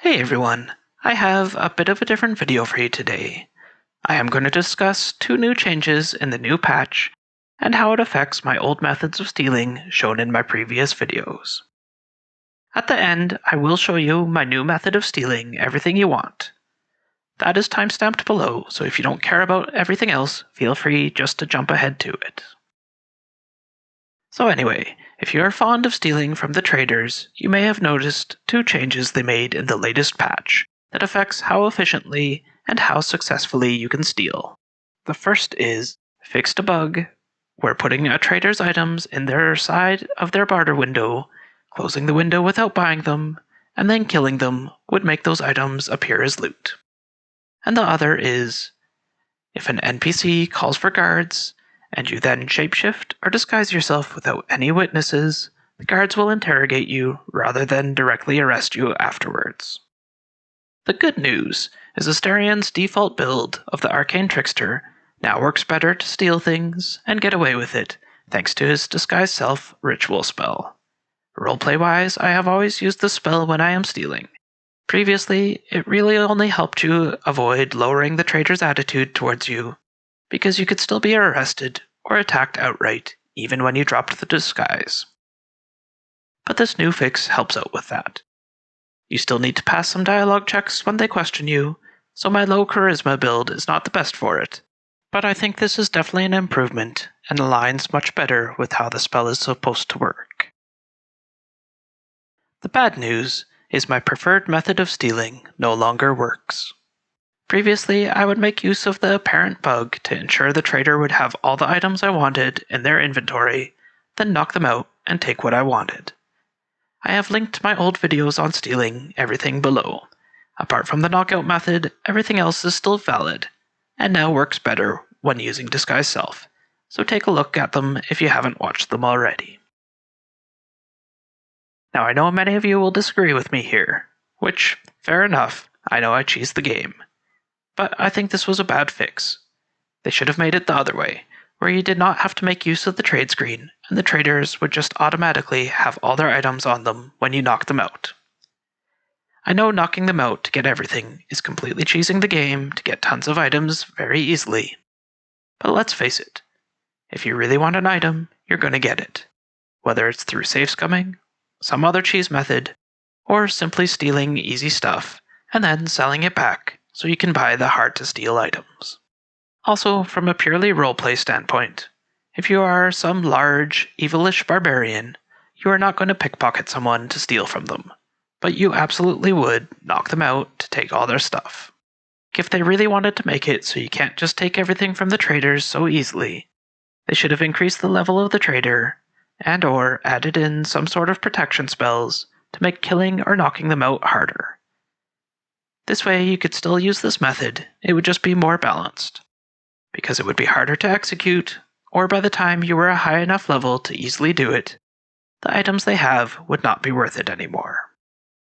Hey everyone, I have a bit of a different video for you today. I am going to discuss two new changes in the new patch and how it affects my old methods of stealing shown in my previous videos. At the end, I will show you my new method of stealing everything you want. That is timestamped below, so if you don't care about everything else, feel free just to jump ahead to it. So anyway, if you are fond of stealing from the traders, you may have noticed two changes they made in the latest patch that affects how efficiently and how successfully you can steal. The first is fixed a bug where putting a trader's items in their side of their barter window, closing the window without buying them, and then killing them would make those items appear as loot. And the other is if an NPC calls for guards, and you then shapeshift or disguise yourself without any witnesses, the guards will interrogate you rather than directly arrest you afterwards. The good news is Astarion's default build of the Arcane Trickster now works better to steal things and get away with it thanks to his Disguise Self ritual spell. Roleplay-wise, I have always used this spell when I am stealing. Previously, it really only helped you avoid lowering the trader's attitude towards you, because you could still be arrested or attacked outright even when you dropped the disguise. But this new fix helps out with that. You still need to pass some dialogue checks when they question you, so my low charisma build is not the best for it. But I think this is definitely an improvement and aligns much better with how the spell is supposed to work. The bad news is my preferred method of stealing no longer works. Previously, I would make use of the apparent bug to ensure the trader would have all the items I wanted in their inventory, then knock them out and take what I wanted. I have linked my old videos on stealing everything below. Apart from the knockout method, everything else is still valid, and now works better when using Disguise Self, so take a look at them if you haven't watched them already. Now I know many of you will disagree with me here, which, fair enough, I know I cheesed the game. But I think this was a bad fix. They should have made it the other way, where you did not have to make use of the trade screen, and the traders would just automatically have all their items on them when you knock them out. I know knocking them out to get everything is completely cheesing the game to get tons of items very easily. But let's face it, if you really want an item, you're going to get it. Whether it's through safe scumming, some other cheese method, or simply stealing easy stuff and then selling it back so you can buy the hard-to-steal items. Also, from a purely roleplay standpoint, if you are some large, evilish barbarian, you are not going to pickpocket someone to steal from them, but you absolutely would knock them out to take all their stuff. If they really wanted to make it so you can't just take everything from the traders so easily, they should have increased the level of the trader and or added in some sort of protection spells to make killing or knocking them out harder. This way you could still use this method, it would just be more balanced, because it would be harder to execute, or by the time you were a high enough level to easily do it, the items they have would not be worth it anymore.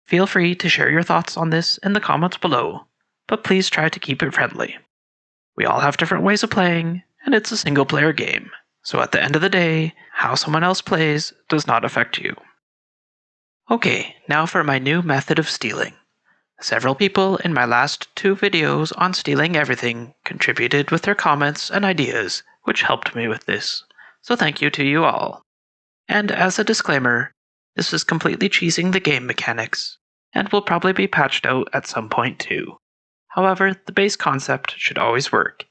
Feel free to share your thoughts on this in the comments below, but please try to keep it friendly. We all have different ways of playing, and it's a single-player game, so at the end of the day, how someone else plays does not affect you. Okay, now for my new method of stealing. Several people in my last two videos on stealing everything contributed with their comments and ideas, which helped me with this, so thank you to you all. And as a disclaimer, this is completely cheesing the game mechanics, and will probably be patched out at some point too. However, the base concept should always work.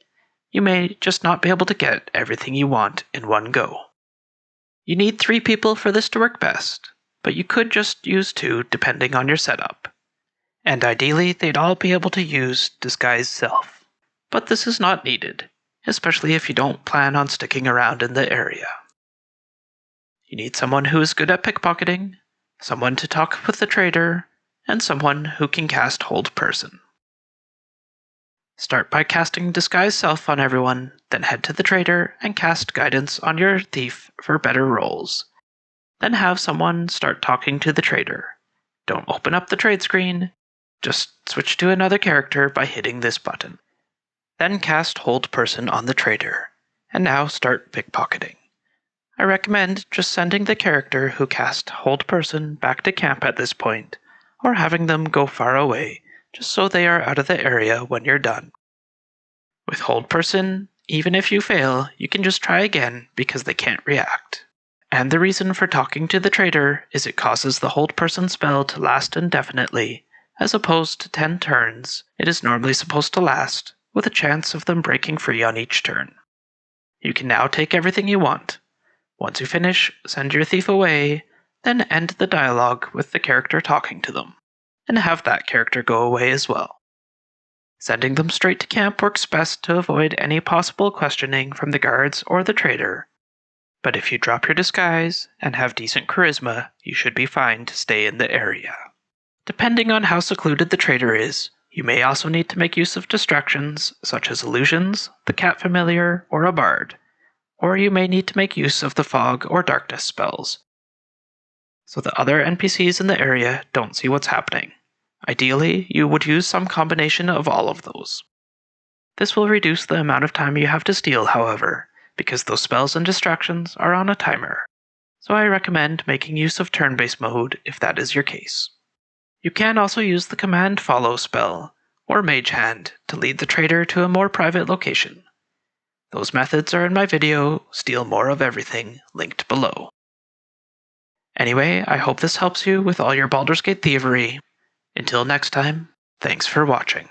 You may just not be able to get everything you want in one go. You need 3 people for this to work best, but you could just use 2 depending on your setup. And ideally, they'd all be able to use Disguise Self. But this is not needed, especially if you don't plan on sticking around in the area. You need someone who is good at pickpocketing, someone to talk with the trader, and someone who can cast Hold Person. Start by casting Disguise Self on everyone, then head to the trader and cast Guidance on your thief for better rolls. Then have someone start talking to the trader. Don't open up the trade screen, just switch to another character by hitting this button. Then cast Hold Person on the trader, and now start pickpocketing. I recommend just sending the character who cast Hold Person back to camp at this point, or having them go far away, just so they are out of the area when you're done. With Hold Person, even if you fail, you can just try again because they can't react. And the reason for talking to the traitor is it causes the Hold Person spell to last indefinitely, as opposed to 10 turns it is normally supposed to last, with a chance of them breaking free on each turn. You can now take everything you want. Once you finish, send your thief away, then end the dialogue with the character talking to them, and have that character go away as well. Sending them straight to camp works best to avoid any possible questioning from the guards or the traitor, but if you drop your disguise and have decent charisma, you should be fine to stay in the area. Depending on how secluded the traitor is, you may also need to make use of distractions such as illusions, the cat familiar, or a bard, or you may need to make use of the fog or darkness spells, so the other NPCs in the area don't see what's happening. Ideally, you would use some combination of all of those. This will reduce the amount of time you have to steal, however, because those spells and distractions are on a timer, so I recommend making use of turn-based mode if that is your case. You can also use the command follow spell, or mage hand, to lead the traitor to a more private location. Those methods are in my video, Steal More of Everything, linked below. Anyway, I hope this helps you with all your Baldur's Gate thievery. Until next time, thanks for watching.